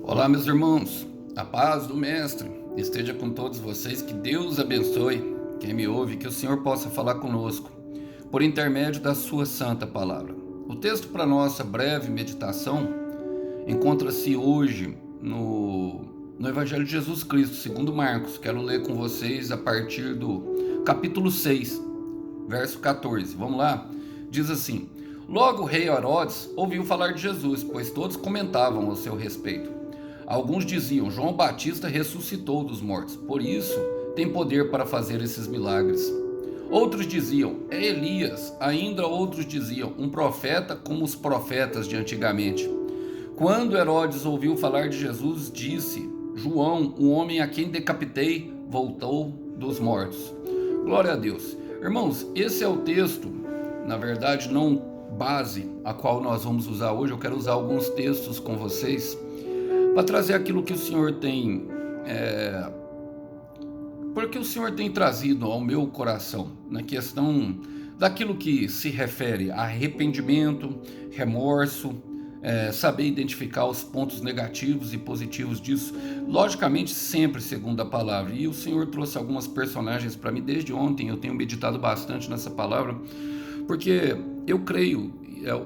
Olá, meus irmãos, a paz do Mestre esteja com todos vocês, que Deus abençoe quem me ouve, que o Senhor possa falar conosco por intermédio da sua santa palavra. O texto para nossa breve meditação encontra-se hoje no Evangelho de Jesus Cristo, segundo Marcos. Quero ler com vocês a partir do capítulo 6, verso 14. Vamos lá? Diz assim: Logo o rei Herodes ouviu falar de Jesus, pois todos comentavam ao seu respeito. Alguns diziam: João Batista ressuscitou dos mortos, por isso tem poder para fazer esses milagres. Outros diziam: é Elias. Ainda outros diziam: um profeta como os profetas de antigamente. Quando Herodes ouviu falar de Jesus, disse: João, o homem a quem decapitei, voltou dos mortos. Glória a Deus. Irmãos, esse é o texto, na verdade, não base a qual nós vamos usar hoje. Eu quero usar alguns textos com vocês para trazer aquilo que o Senhor tem, porque o Senhor tem trazido ao meu coração, na questão daquilo que se refere a arrependimento, remorso, saber identificar os pontos negativos e positivos disso, logicamente sempre segundo a palavra. E o Senhor trouxe algumas personagens para mim desde ontem. Eu tenho meditado bastante nessa palavra, porque eu creio,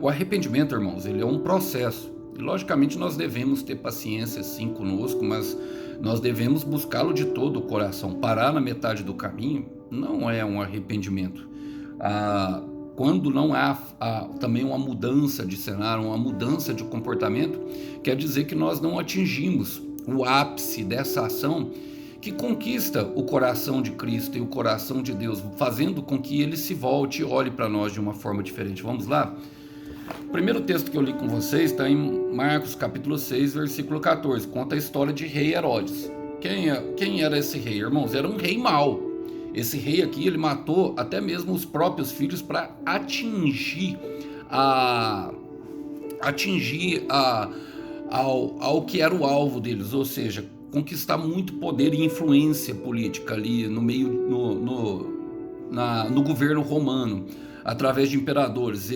o arrependimento, irmãos, ele é um processo. E logicamente nós devemos ter paciência sim conosco, mas nós devemos buscá-lo de todo o coração. Parar na metade do caminho não é um arrependimento. Quando não há também uma mudança de cenário, uma mudança de comportamento, quer dizer que nós não atingimos o ápice dessa ação que conquista o coração de Cristo e o coração de Deus, fazendo com que ele se volte e olhe para nós de uma forma diferente. Vamos lá? O primeiro texto que eu li com vocês está em Marcos capítulo 6, versículo 14. Conta a história de rei Herodes. Quem era esse rei, irmãos? Era um rei mau. Esse rei aqui, ele matou até mesmo os próprios filhos para atingir ao que era o alvo deles, ou seja, conquistar muito poder e influência política ali no meio, no governo romano, através de imperadores.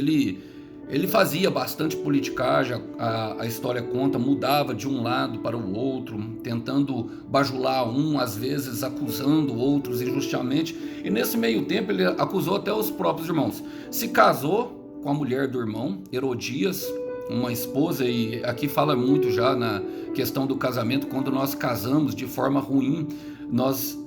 Ele fazia bastante politicagem, a história conta, mudava de um lado para o outro, tentando bajular um, às vezes acusando outros injustamente, e nesse meio tempo ele acusou até os próprios irmãos. Se casou com a mulher do irmão, Herodias, uma esposa, e aqui fala muito já na questão do casamento. Quando nós casamos de forma ruim, nós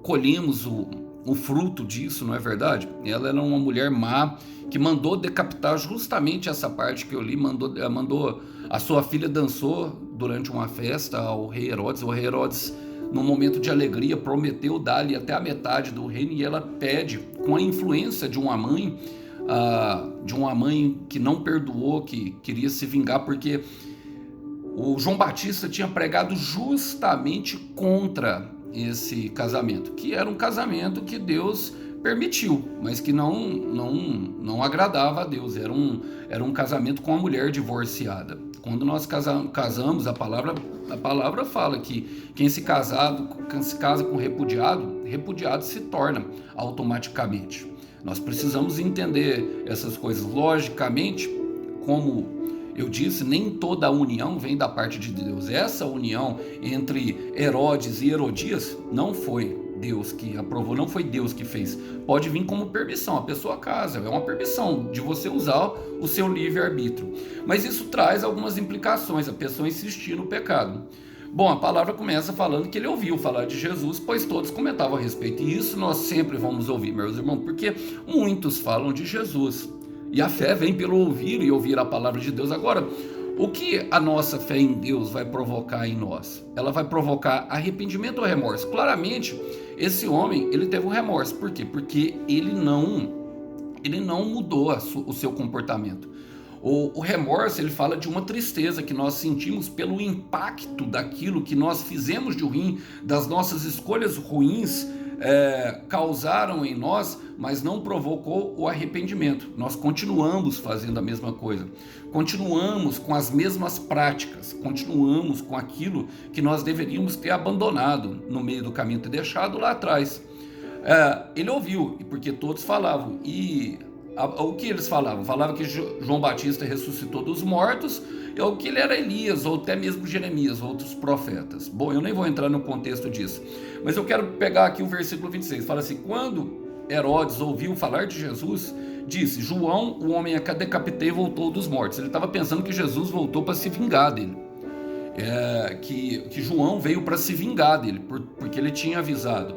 colhemos o fruto disso, não é verdade? Ela era uma mulher má, que mandou decapitar justamente essa parte que eu li. Mandou a sua filha dançou durante uma festa ao rei Herodes. O rei Herodes, num momento de alegria, prometeu dar-lhe até a metade do reino, e ela pede, com a influência de uma mãe que não perdoou, que queria se vingar, porque o João Batista tinha pregado justamente contra esse casamento, que era um casamento que Deus permitiu, mas que não agradava a Deus. Era um casamento com a mulher divorciada. Quando nós casamos, a palavra fala que quem se casa com repudiado se torna automaticamente. Nós precisamos entender essas coisas. Logicamente, como eu disse, nem toda a união vem da parte de Deus. Essa união entre Herodes e Herodias não foi Deus que aprovou, não foi Deus que fez. Pode vir como permissão, a pessoa casa, é uma permissão de você usar o seu livre-arbítrio. Mas isso traz algumas implicações, a pessoa insistir no pecado. Bom, a palavra começa falando que ele ouviu falar de Jesus, pois todos comentavam a respeito. E isso nós sempre vamos ouvir, meus irmãos, porque muitos falam de Jesus. E a fé vem pelo ouvir e ouvir a palavra de Deus. Agora, o que a nossa fé em Deus vai provocar em nós? Ela vai provocar arrependimento ou remorso? Claramente, esse homem, ele teve um remorso. Por quê? Porque ele não mudou o seu comportamento. O remorso, ele fala de uma tristeza que nós sentimos pelo impacto daquilo que nós fizemos de ruim, das nossas escolhas ruins, causaram em nós, mas não provocou o arrependimento. Nós continuamos fazendo a mesma coisa, continuamos com as mesmas práticas, continuamos com aquilo que nós deveríamos ter abandonado no meio do caminho, ter deixado lá atrás. Ele ouviu, porque todos falavam, e o que eles falavam? Falavam que João Batista ressuscitou dos mortos, ou que ele era Elias, ou até mesmo Jeremias, outros profetas. Bom, eu nem vou entrar no contexto disso, mas eu quero pegar aqui o versículo 26. Fala assim: quando Herodes ouviu falar de Jesus, disse: João, o homem a que decapitei, voltou dos mortos. Ele estava pensando que Jesus voltou para se vingar dele. Que João veio para se vingar dele, porque ele tinha avisado.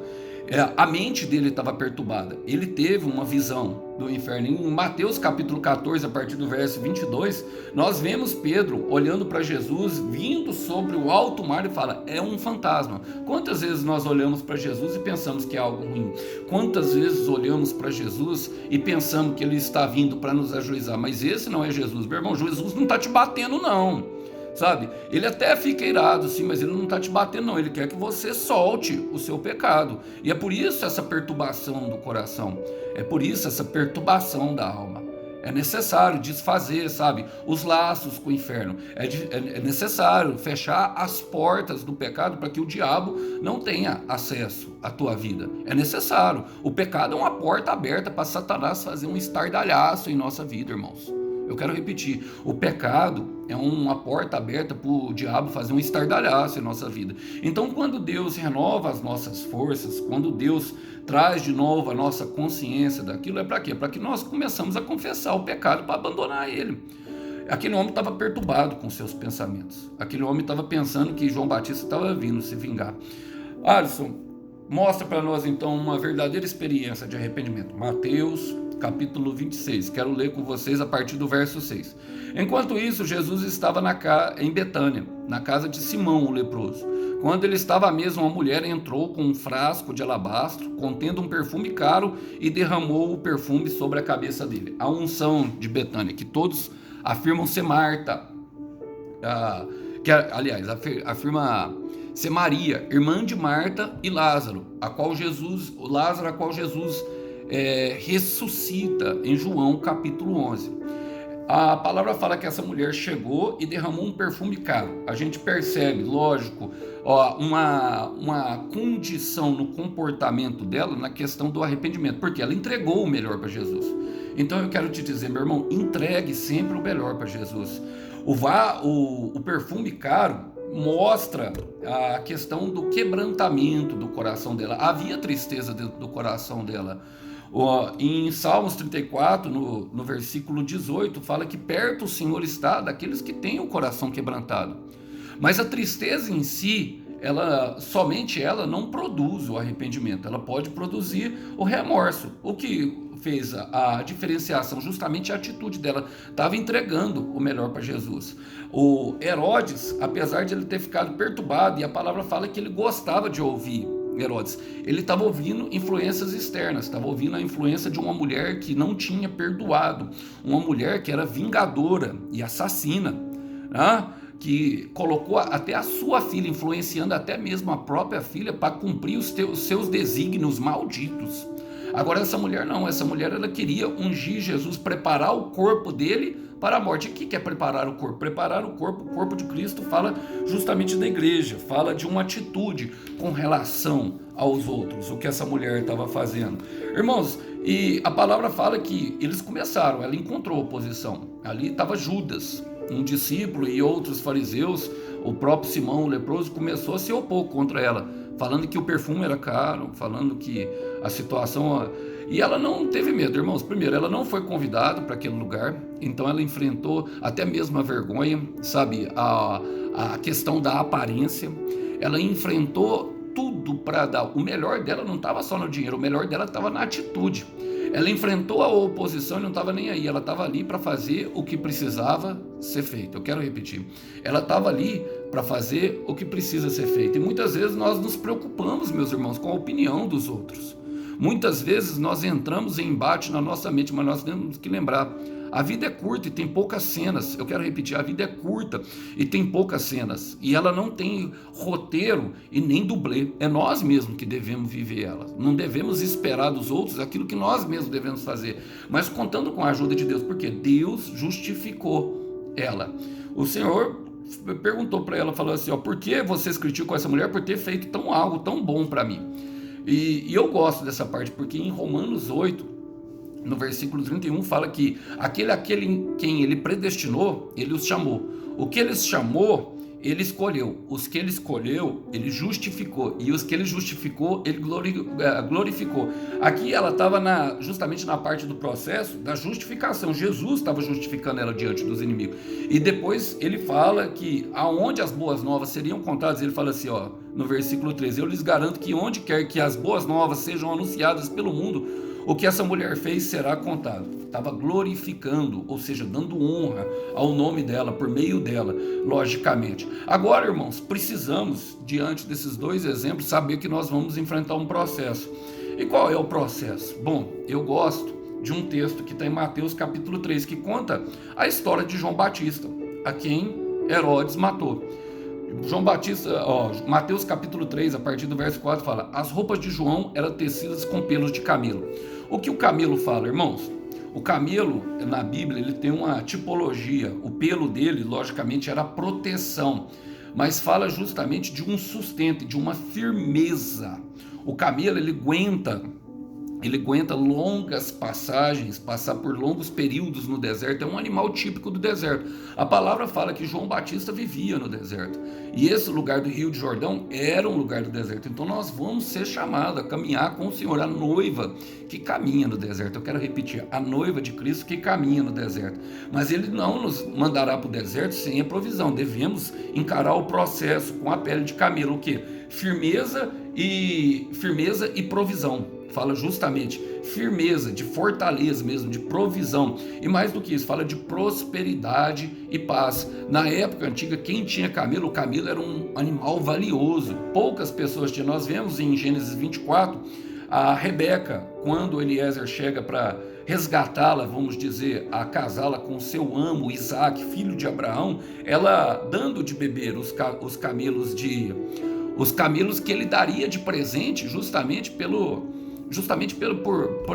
A mente dele estava perturbada. Ele teve uma visão do inferno. Em Mateus capítulo 14, a partir do verso 22, nós vemos Pedro olhando para Jesus vindo sobre o alto mar e fala: é um fantasma. Quantas vezes nós olhamos para Jesus e pensamos que é algo ruim? Quantas vezes olhamos para Jesus e pensamos que ele está vindo para nos ajuizar? Mas esse não é Jesus, meu irmão. Jesus não está te batendo, não. Sabe? Ele até fica irado, sim, mas ele não está te batendo, não. Ele quer que você solte o seu pecado. E é por isso essa perturbação do coração. É por isso essa perturbação da alma. É necessário desfazer, sabe, os laços com o inferno. É necessário fechar as portas do pecado para que o diabo não tenha acesso à tua vida. É necessário. O pecado é uma porta aberta para Satanás fazer um estardalhaço em nossa vida, irmãos. Eu quero repetir, o pecado é uma porta aberta para o diabo fazer um estardalhaço em nossa vida. Então, quando Deus renova as nossas forças, quando Deus traz de novo a nossa consciência daquilo, é para quê? Para que nós começamos a confessar o pecado para abandonar ele. Aquele homem estava perturbado com seus pensamentos. Aquele homem estava pensando que João Batista estava vindo se vingar. Alisson, mostra para nós então uma verdadeira experiência de arrependimento. Mateus capítulo 26, quero ler com vocês a partir do verso 6. Enquanto isso, Jesus estava em Betânia, na casa de Simão, o leproso. Quando ele estava à mesa, uma mulher entrou com um frasco de alabastro, contendo um perfume caro, e derramou o perfume sobre a cabeça dele. A unção de Betânia, que todos afirmam ser Marta, aliás, afirma ser Maria, irmã de Marta e Lázaro, a qual Jesus ressuscita em João capítulo 11. A palavra fala que essa mulher chegou e derramou um perfume caro. A gente percebe, lógico, uma condição no comportamento dela na questão do arrependimento, porque ela entregou o melhor para Jesus. Então eu quero te dizer, meu irmão, entregue sempre o melhor para Jesus. O perfume caro mostra a questão do quebrantamento do coração dela. Havia tristeza dentro do coração dela. Em Salmos 34, no versículo 18, fala que perto o Senhor está daqueles que têm o coração quebrantado. Mas a tristeza em si, somente ela não produz o arrependimento, ela pode produzir o remorso. O que fez a diferenciação, justamente a atitude dela, estava entregando o melhor para Jesus. O Herodes, apesar de ele ter ficado perturbado, e a palavra fala que ele gostava de ouvir Herodes, ele estava ouvindo influências externas, estava ouvindo a influência de uma mulher que não tinha perdoado, uma mulher que era vingadora e assassina, né? Que colocou até a sua filha, influenciando até mesmo a própria filha para cumprir os seus desígnios malditos. Agora essa mulher não, essa mulher ela queria ungir Jesus, preparar o corpo dele para a morte. E o que é preparar o corpo? Preparar o corpo de Cristo fala justamente da igreja, fala de uma atitude com relação aos outros, o que essa mulher estava fazendo. Irmãos, e a palavra fala que eles começaram, ela encontrou oposição. Ali estava Judas, um discípulo, e outros fariseus. O próprio Simão, o leproso, começou a se opor contra ela, falando que o perfume era caro, falando que a situação... E ela não teve medo, irmãos. Primeiro, ela não foi convidada para aquele lugar, então ela enfrentou até mesmo a vergonha, sabe, a questão da aparência. Ela enfrentou tudo para dar. O melhor dela não estava só no dinheiro, o melhor dela estava na atitude. Ela enfrentou a oposição e não estava nem aí. Ela estava ali para fazer o que precisava ser feito. Eu quero repetir. Ela estava ali para fazer o que precisa ser feito. E muitas vezes nós nos preocupamos, meus irmãos, com a opinião dos outros. Muitas vezes nós entramos em embate na nossa mente, mas nós temos que lembrar, a vida é curta e tem poucas cenas. Eu quero repetir, a vida é curta e tem poucas cenas. E ela não tem roteiro e nem dublê. É nós mesmos que devemos viver ela. Não devemos esperar dos outros aquilo que nós mesmos devemos fazer, mas contando com a ajuda de Deus, porque Deus justificou ela. O Senhor perguntou para ela, falou assim, por que vocês criticam essa mulher por ter feito algo tão bom para mim? E eu gosto dessa parte, porque em Romanos 8, no versículo 31, fala que aquele quem ele predestinou, ele os chamou. O que ele chamou, ele escolheu. Os que ele escolheu, ele justificou. E os que ele justificou, ele glorificou. Aqui ela estava justamente na parte do processo da justificação. Jesus estava justificando ela diante dos inimigos. E depois ele fala que aonde as boas novas seriam contadas, ele fala assim, ó, no versículo 13, eu lhes garanto que onde quer que as boas novas sejam anunciadas pelo mundo, o que essa mulher fez será contado. Estava glorificando, ou seja, dando honra ao nome dela, por meio dela, logicamente. Agora, irmãos, precisamos, diante desses dois exemplos, saber que nós vamos enfrentar um processo. E qual é o processo? Bom, eu gosto de um texto que está em Mateus capítulo 3, que conta a história de João Batista, a quem Herodes matou. João Batista, Mateus capítulo 3, a partir do verso 4, fala: as roupas de João eram tecidas com pelos de camelo. O que o camelo fala, irmãos? O camelo, na Bíblia, ele tem uma tipologia. O pelo dele, logicamente, era proteção, mas fala justamente de um sustento, de uma firmeza. O camelo, ele aguenta longas passagens, passar por longos períodos no deserto. É um animal típico do deserto. A palavra fala que João Batista vivia no deserto. E esse lugar do Rio de Jordão era um lugar do deserto. Então nós vamos ser chamados a caminhar com o Senhor, a noiva que caminha no deserto. Eu quero repetir, a noiva de Cristo que caminha no deserto. Mas ele não nos mandará para o deserto sem a provisão. Devemos encarar o processo com a pele de camelo. O quê? Firmeza e provisão. Fala justamente firmeza, de fortaleza mesmo, de provisão. E mais do que isso, fala de prosperidade e paz. Na época antiga, quem tinha camelo, o camelo era um animal valioso. Poucas pessoas tinham. Nós vemos em Gênesis 24, a Rebeca, quando Eliezer chega para resgatá-la, vamos dizer, a casá-la com seu amo, Isaac, filho de Abraão, ela dando de beber os camelos que ele daria de presente justamente por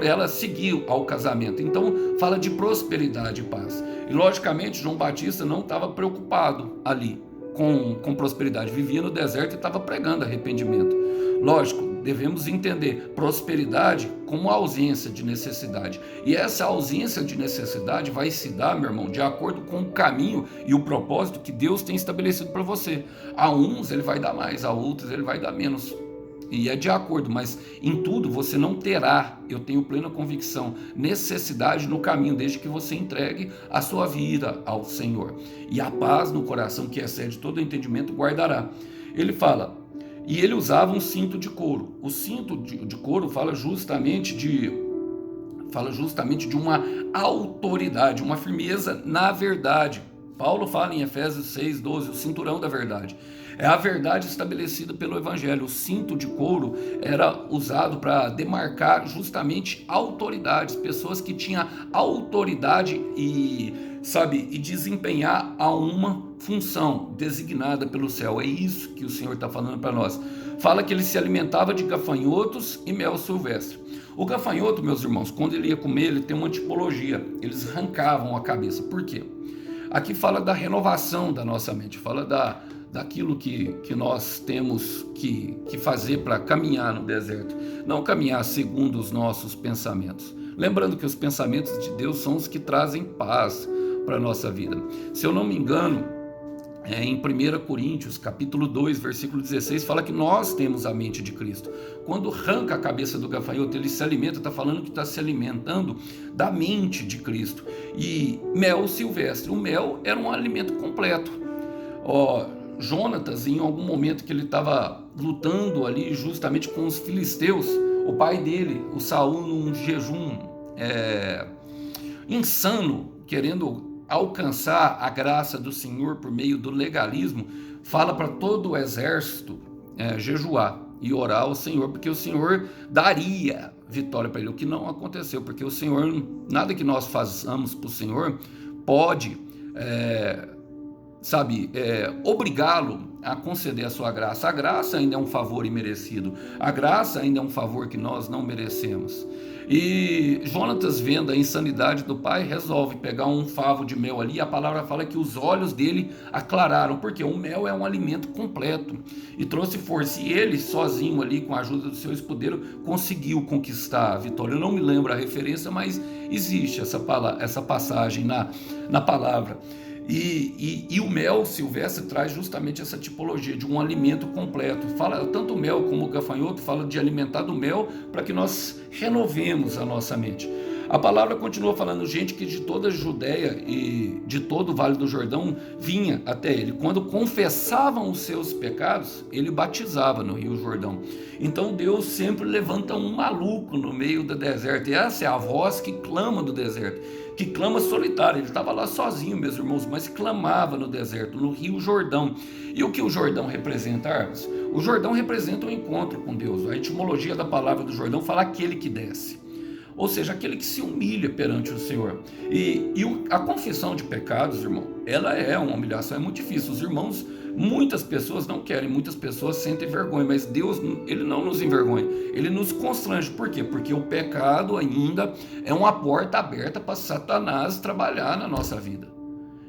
ela seguir ao casamento. Então fala de prosperidade e paz. E logicamente João Batista não estava preocupado ali com prosperidade, vivia no deserto e estava pregando arrependimento. Lógico, devemos entender prosperidade como ausência de necessidade. E essa ausência de necessidade vai se dar, meu irmão, de acordo com o caminho e o propósito que Deus tem estabelecido para você. A uns ele vai dar mais, a outros ele vai dar menos. E é de acordo, mas em tudo você não terá, eu tenho plena convicção, necessidade no caminho, desde que você entregue a sua vida ao Senhor. E a paz no coração, que excede todo entendimento, guardará. Ele fala, e ele usava um cinto de couro. O cinto de couro fala justamente de uma autoridade, uma firmeza na verdade. Paulo fala em Efésios 6:12, o cinturão da verdade. É a verdade estabelecida pelo Evangelho. O cinto de couro era usado para demarcar justamente autoridades, pessoas que tinham autoridade e desempenhar a uma função designada pelo céu. É isso que o Senhor está falando para nós. Fala que ele se alimentava de gafanhotos e mel silvestre. O gafanhoto, meus irmãos, quando ele ia comer, ele tem uma tipologia. Eles arrancavam a cabeça. Por quê? Aqui fala da renovação da nossa mente, fala daquilo que nós temos que fazer para caminhar no deserto, não caminhar segundo os nossos pensamentos. Lembrando que os pensamentos de Deus são os que trazem paz para a nossa vida. Se eu não me engano, em 1 Coríntios, capítulo 2, versículo 16, fala que nós temos a mente de Cristo. Quando arranca a cabeça do gafanhoto, ele se alimenta, está falando que está se alimentando da mente de Cristo. E mel silvestre, o mel era um alimento completo. Jonatas, em algum momento que ele estava lutando ali justamente com os filisteus, o pai dele, o Saul, num jejum insano, querendo alcançar a graça do Senhor por meio do legalismo, fala para todo o exército jejuar e orar ao Senhor, porque o Senhor daria vitória para ele, o que não aconteceu, porque o Senhor, nada que nós façamos para o Senhor pode obrigá-lo a conceder a sua graça. A graça ainda é um favor imerecido, a graça ainda é um favor que nós não merecemos. E Jonatas, vendo a insanidade do pai, resolve pegar um favo de mel ali. A palavra fala que os olhos dele aclararam, porque o mel é um alimento completo e trouxe força. E ele, sozinho ali, com a ajuda do seu escudeiro, conseguiu conquistar a vitória. Eu não me lembro a referência, mas existe essa passagem na palavra. E o mel silvestre traz justamente essa tipologia de um alimento completo. Fala tanto o mel como o gafanhoto, fala de alimentar do mel para que nós renovemos a nossa mente. A palavra continua falando, gente que de toda a Judéia e de todo o Vale do Jordão vinha até ele. Quando confessavam os seus pecados, ele batizava no Rio Jordão. Então Deus sempre levanta um maluco no meio do deserto. E essa é a voz que clama do deserto, que clama solitário. Ele estava lá sozinho, meus irmãos, mas clamava no deserto, no Rio Jordão. E o que o Jordão representa, Armas? O Jordão representa um encontro com Deus. A etimologia da palavra do Jordão fala aquele que desce. Ou seja, aquele que se humilha perante o Senhor. A confissão de pecados, irmão, ela é uma humilhação, é muito difícil. Os irmãos, muitas pessoas não querem, muitas pessoas sentem vergonha, mas Deus, ele não nos envergonha, ele nos constrange. Por quê? Porque o pecado ainda é uma porta aberta para Satanás trabalhar na nossa vida.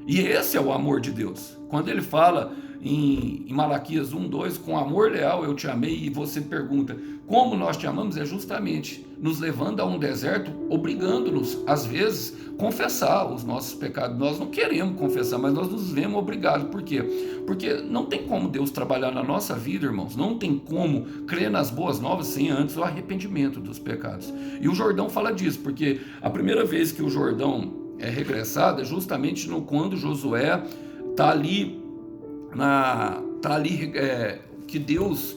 E esse é o amor de Deus. Quando ele fala em Malaquias 1:2, com amor leal eu te amei, e você pergunta como nós te amamos, é justamente nos levando a um deserto, obrigando-nos, às vezes, confessar os nossos pecados. Nós não queremos confessar, mas nós nos vemos obrigados. Por quê? Porque não tem como Deus trabalhar na nossa vida, irmãos, não tem como crer nas boas novas sem antes o arrependimento dos pecados. E o Jordão fala disso, porque a primeira vez que o Jordão é regressado é justamente quando Josué está ali, que Deus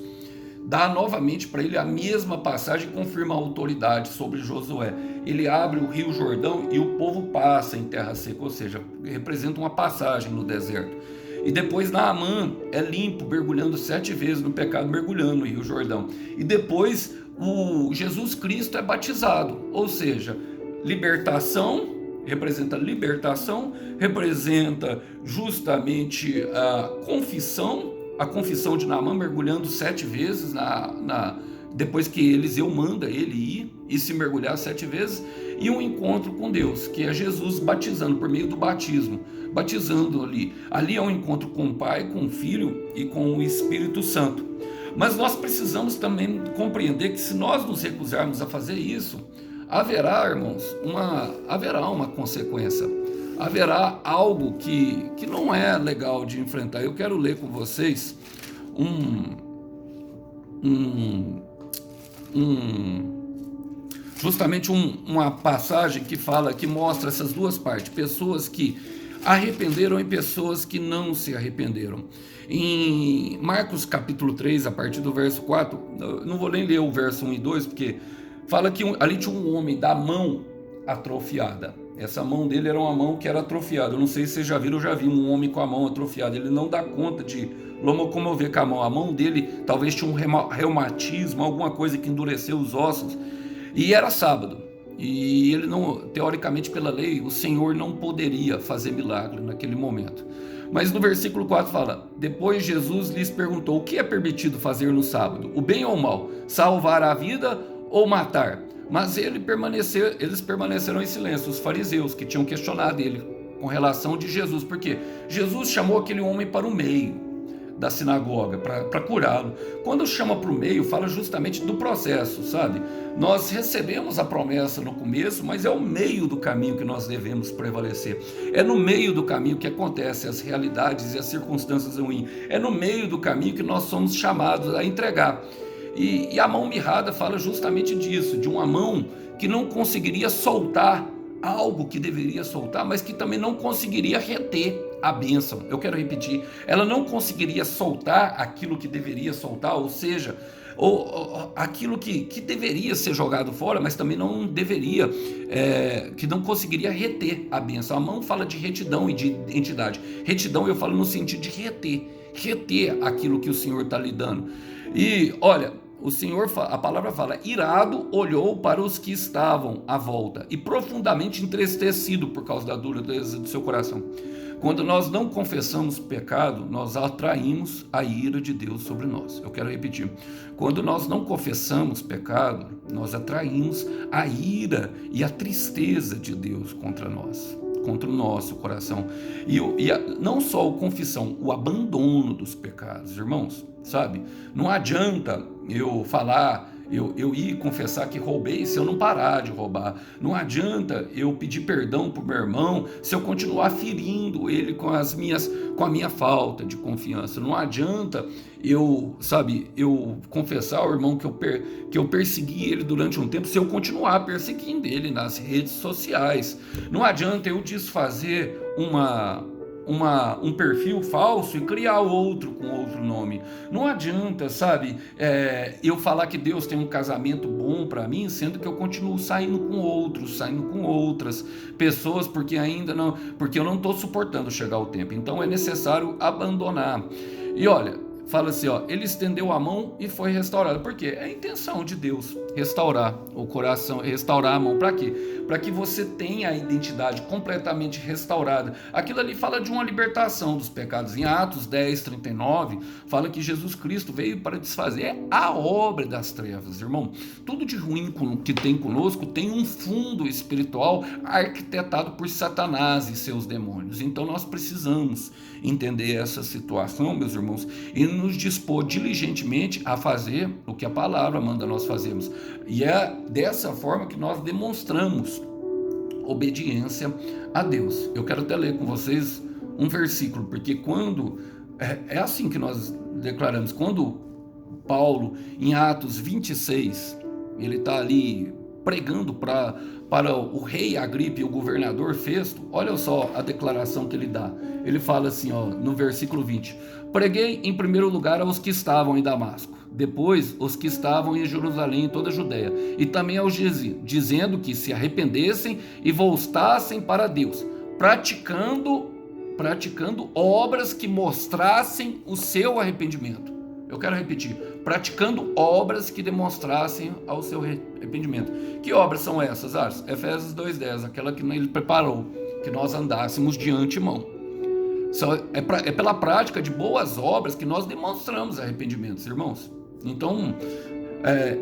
dá novamente para ele a mesma passagem e confirma a autoridade sobre Josué. Ele abre o Rio Jordão e o povo passa em terra seca, ou seja, representa uma passagem no deserto. E depois Naamã é limpo, mergulhando 7 vezes no pecado, mergulhando no Rio Jordão. E depois o Jesus Cristo é batizado, ou seja, libertação, representa justamente a confissão de Naamã, mergulhando 7 vezes depois que Eliseu manda ele ir e se mergulhar 7 vezes, e um encontro com Deus, que é Jesus batizando por meio do batismo, batizando ali é um encontro com o Pai, com o Filho e com o Espírito Santo. Mas nós precisamos também compreender que se nós nos recusarmos a fazer isso, haverá, irmãos, haverá uma consequência, haverá algo que não é legal de enfrentar. Eu quero ler com vocês justamente uma passagem que mostra essas duas partes, pessoas que arrependeram e pessoas que não se arrependeram. Em Marcos capítulo 3, a partir do verso 4, eu não vou nem ler o verso 1 e 2, porque fala que ali tinha um homem da mão atrofiada. Essa mão dele era uma mão que era atrofiada. Eu não sei se vocês já viram, eu já vi um homem com a mão atrofiada. Ele não dá conta de locomover com a mão. A mão dele talvez tinha um reumatismo, alguma coisa que endureceu os ossos. E era sábado. E ele não, teoricamente pela lei, o Senhor não poderia fazer milagre naquele momento. Mas no versículo 4 fala: depois Jesus lhes perguntou: o que é permitido fazer no sábado? O bem ou o mal? Salvar a vida ou matar? Mas eles permaneceram em silêncio, os fariseus que tinham questionado ele com relação de Jesus, porque Jesus chamou aquele homem para o meio da sinagoga para curá-lo. Quando chama para o meio, fala justamente do processo, sabe? Nós recebemos a promessa no começo, mas é o meio do caminho que nós devemos prevalecer. É no meio do caminho que acontecem as realidades e as circunstâncias ruins. É no meio do caminho que nós somos chamados a entregar. E a mão mirrada fala justamente disso, de uma mão que não conseguiria soltar algo que deveria soltar, mas que também não conseguiria reter a bênção. Eu quero repetir, ela não conseguiria soltar aquilo que deveria soltar, ou seja, aquilo que deveria ser jogado fora, mas também não deveria, que não conseguiria reter a bênção. A mão fala de retidão e de entidade. Retidão eu falo no sentido de reter aquilo que o Senhor está lhe dando. E olha, o Senhor, a palavra fala, irado olhou para os que estavam à volta e profundamente entristecido por causa da dureza do seu coração. Quando nós não confessamos pecado, nós atraímos a ira de Deus sobre nós. Eu quero repetir. Quando nós não confessamos pecado, nós atraímos a ira e a tristeza de Deus contra nós, contra o nosso coração. Não só a confissão, o abandono dos pecados, irmãos, sabe? Não adianta eu falar, eu ir confessar que roubei se eu não parar de roubar. Não adianta eu pedir perdão para o meu irmão se eu continuar ferindo ele com a minha falta de confiança. Não adianta eu confessar ao irmão que eu persegui ele durante um tempo se eu continuar perseguindo ele nas redes sociais. Não adianta eu desfazer um perfil falso e criar outro com outro nome. Não adianta, eu falar que Deus tem um casamento bom para mim, sendo que eu continuo saindo com outras pessoas, porque eu não estou suportando chegar o tempo. Então é necessário abandonar. E olha, fala assim, ele estendeu a mão e foi restaurado. Por quê? É a intenção de Deus restaurar o coração, restaurar a mão. Para quê? Para que você tenha a identidade completamente restaurada. Aquilo ali fala de uma libertação dos pecados. Em Atos 10:39, fala que Jesus Cristo veio para desfazer a obra das trevas, irmão. Tudo de ruim que tem conosco tem um fundo espiritual arquitetado por Satanás e seus demônios. Então nós precisamos entender essa situação, meus irmãos, e nos dispor diligentemente a fazer o que a palavra manda nós fazermos. E é dessa forma que nós demonstramos obediência a Deus. Eu quero até ler com vocês um versículo, porque quando é assim que nós declaramos, quando Paulo, em Atos 26, ele está ali pregando para o rei Agripa e o governador Festo, olha só a declaração que ele dá. Ele fala assim, no versículo 20: preguei em primeiro lugar aos que estavam em Damasco, depois os que estavam em Jerusalém e toda a Judéia, e também aos gentios, dizendo que se arrependessem e voltassem para Deus, praticando obras que mostrassem o seu arrependimento. Eu quero repetir, praticando obras que demonstrassem ao seu arrependimento. Que obras são essas, Ars? Efésios 2:10, aquela que ele preparou, que nós andássemos de antemão. É pela prática de boas obras que nós demonstramos arrependimentos, irmãos. Então,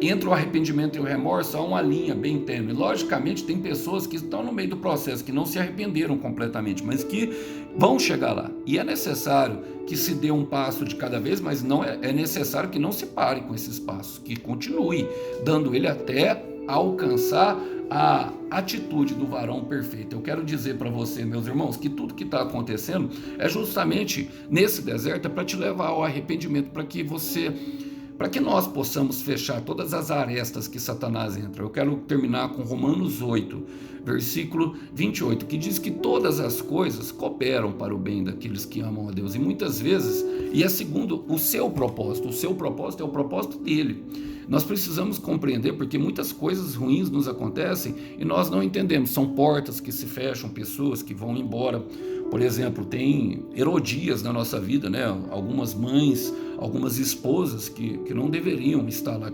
entre o arrependimento e o remorso há uma linha bem tênue. Logicamente, tem pessoas que estão no meio do processo, que não se arrependeram completamente, mas que vão chegar lá. E é necessário que se dê um passo de cada vez, mas não é necessário que não se pare com esses passos, que continue dando ele até alcançar a atitude do varão perfeito. Eu quero dizer para você, meus irmãos, que tudo que está acontecendo é justamente nesse deserto para te levar ao arrependimento, para que nós possamos fechar todas as arestas que Satanás entra. Eu quero terminar com Romanos 8, versículo 28, que diz que todas as coisas cooperam para o bem daqueles que amam a Deus. E muitas vezes, e é segundo o seu propósito é o propósito dele. Nós precisamos compreender, porque muitas coisas ruins nos acontecem e nós não entendemos. São portas que se fecham, pessoas que vão embora. Por exemplo, tem Herodias na nossa vida, né? Algumas mães, algumas esposas que não deveriam estar lá,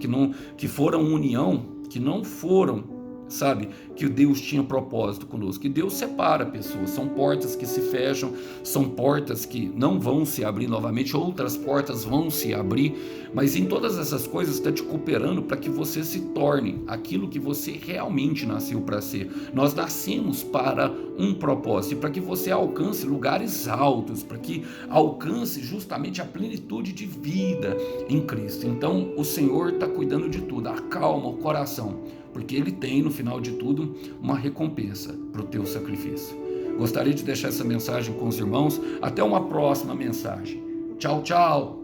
que foram união, que não foram, que Deus tinha propósito conosco, que Deus separa pessoas. São portas que se fecham, são portas que não vão se abrir novamente, outras portas vão se abrir, mas em todas essas coisas está te cooperando para que você se torne aquilo que você realmente nasceu para ser. Nós nascemos para um propósito, para que você alcance lugares altos, para que alcance justamente a plenitude de vida em Cristo. Então o Senhor está cuidando de tudo. Acalma o coração, porque Ele tem, no final de tudo, uma recompensa para o teu sacrifício. Gostaria de deixar essa mensagem com os irmãos. Até uma próxima mensagem. Tchau, tchau!